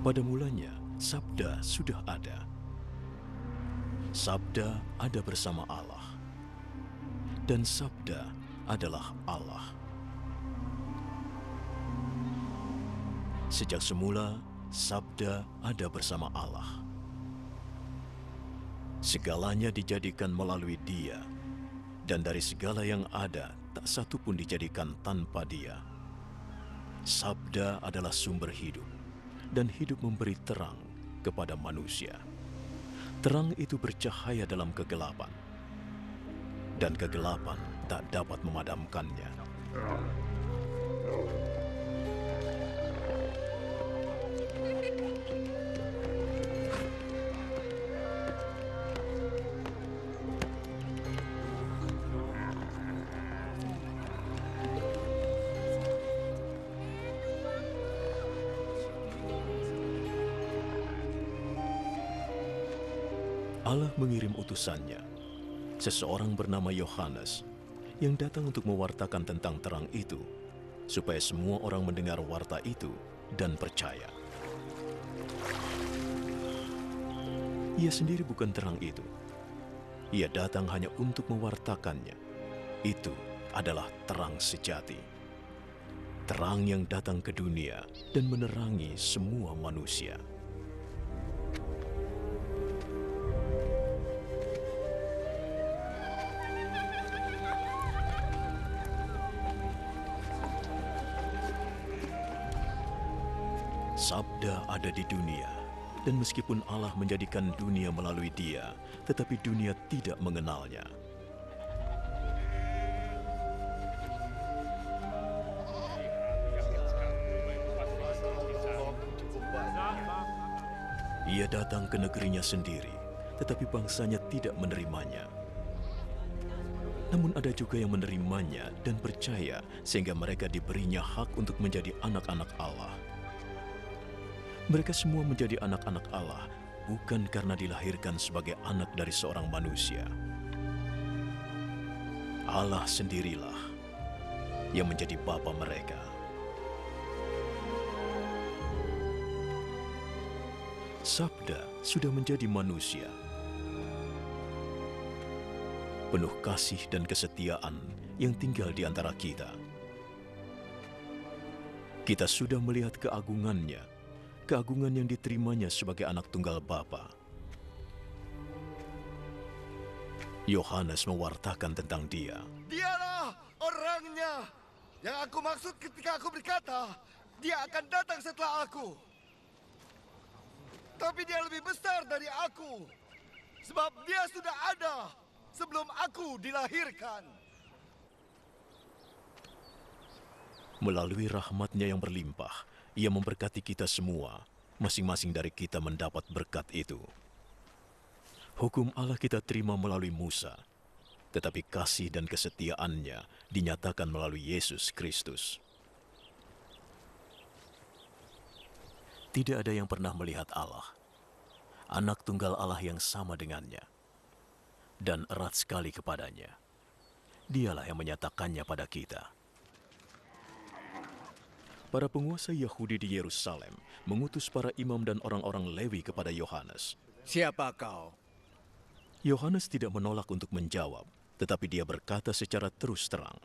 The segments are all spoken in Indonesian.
Pada mulanya, Sabda sudah ada. Sabda ada bersama Allah. Dan Sabda adalah Allah. Sejak semula, Sabda ada bersama Allah. Segalanya dijadikan melalui Dia, dan dari segala yang ada, tak satu pun dijadikan tanpa Dia. Sabda adalah sumber hidup, dan hidup memberi terang kepada manusia. Terang itu bercahaya dalam kegelapan, dan kegelapan tak dapat memadamkannya. Allah mengirim utusannya, seseorang bernama Yohanes, yang datang untuk mewartakan tentang terang itu, supaya semua orang mendengar warta itu dan percaya. Ia sendiri bukan terang itu. Ia datang hanya untuk mewartakannya. Itu adalah terang sejati. Terang yang datang ke dunia dan menerangi semua manusia. Sabda ada di dunia, dan meskipun Allah menjadikan dunia melalui Dia, tetapi dunia tidak mengenalnya. Ia datang ke negerinya sendiri, tetapi bangsanya tidak menerimanya. Namun ada juga yang menerimanya dan percaya, sehingga mereka diberinya hak untuk menjadi anak-anak Allah. Mereka semua menjadi anak-anak Allah, bukan karena dilahirkan sebagai anak dari seorang manusia. Allah sendirilah yang menjadi bapa mereka. Sabda sudah menjadi manusia, penuh kasih dan kesetiaan yang tinggal di antara kita. Kita sudah melihat keagungannya, keagungan yang diterimanya sebagai anak tunggal Bapa. Yohanes mewartakan tentang Dia. Dialah orangnya yang aku maksud ketika aku berkata, Dia akan datang setelah aku. Tapi Dia lebih besar dari aku, sebab Dia sudah ada sebelum aku dilahirkan. Melalui rahmat-Nya yang berlimpah, Ia memberkati kita semua, masing-masing dari kita mendapat berkat itu. Hukum Allah kita terima melalui Musa, tetapi kasih dan kesetiaan-Nya dinyatakan melalui Yesus Kristus. Tidak ada yang pernah melihat Allah, anak tunggal Allah yang sama dengannya, dan erat sekali kepadanya. Dialah yang menyatakannya pada kita. Para penguasa Yahudi di Yerusalem mengutus para imam dan orang-orang Lewi kepada Yohanes. Siapa kau? Yohanes tidak menolak untuk menjawab, tetapi dia berkata secara terus terang.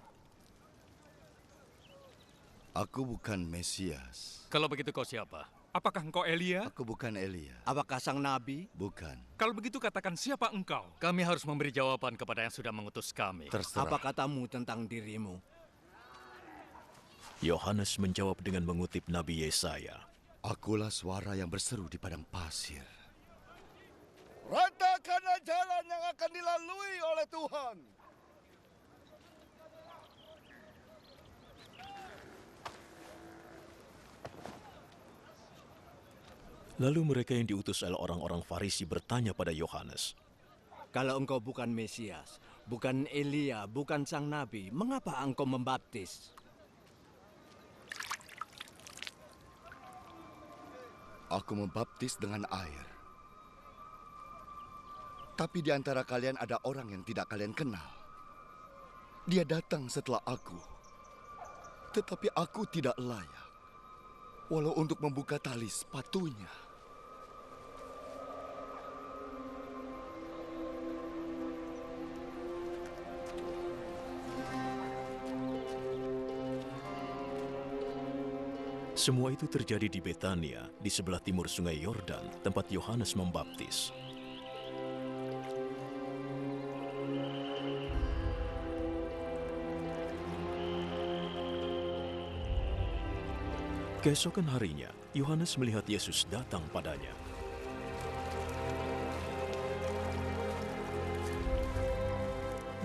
Aku bukan Mesias. Kalau begitu kau siapa? Apakah engkau Elia? Aku bukan Elia. Apakah sang nabi? Bukan. Kalau begitu katakan siapa engkau? Kami harus memberi jawaban kepada yang sudah mengutus kami. Terserah. Apa katamu tentang dirimu? Yohanes menjawab dengan mengutip Nabi Yesaya. Akulah suara yang berseru di padang pasir. Ratakanlah jalan yang akan dilalui oleh Tuhan. Lalu mereka yang diutus oleh orang-orang Farisi bertanya pada Yohanes. Kalau engkau bukan Mesias, bukan Elia, bukan sang nabi, mengapa engkau membaptis? Aku membaptis dengan air. Tapi di antara kalian ada orang yang tidak kalian kenal. Dia datang setelah aku. Tetapi aku tidak layak Walau untuk membuka tali sepatunya. Semua itu terjadi di Betania, di sebelah timur Sungai Yordan, tempat Yohanes membaptis. Keesokan harinya, Yohanes melihat Yesus datang padanya.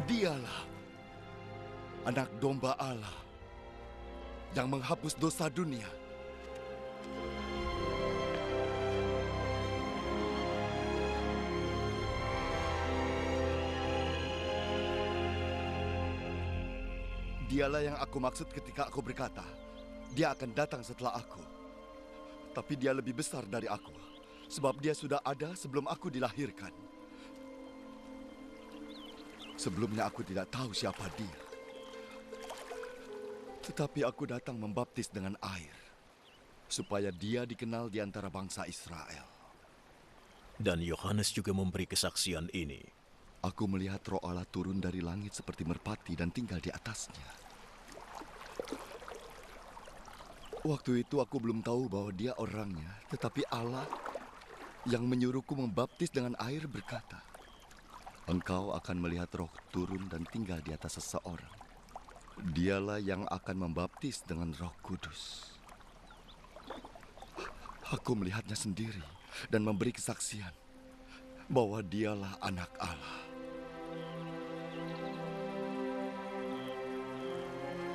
Dialah anak domba Allah yang menghapus dosa dunia. Dialah yang aku maksud ketika aku berkata, dia akan datang setelah aku. Tapi dia lebih besar dari aku, sebab dia sudah ada sebelum aku dilahirkan. Sebelumnya aku tidak tahu siapa dia. Tetapi aku datang membaptis dengan air, supaya dia dikenal di antara bangsa Israel. Dan Yohanes juga memberi kesaksian ini. Aku melihat Roh Allah turun dari langit seperti merpati dan tinggal di atasnya. Waktu itu aku belum tahu bahwa dia orangnya, tetapi Allah yang menyuruhku membaptis dengan air berkata, engkau akan melihat Roh turun dan tinggal di atas seseorang. Dialah yang akan membaptis dengan Roh Kudus. Aku melihatnya sendiri dan memberi kesaksian bahwa dialah anak Allah.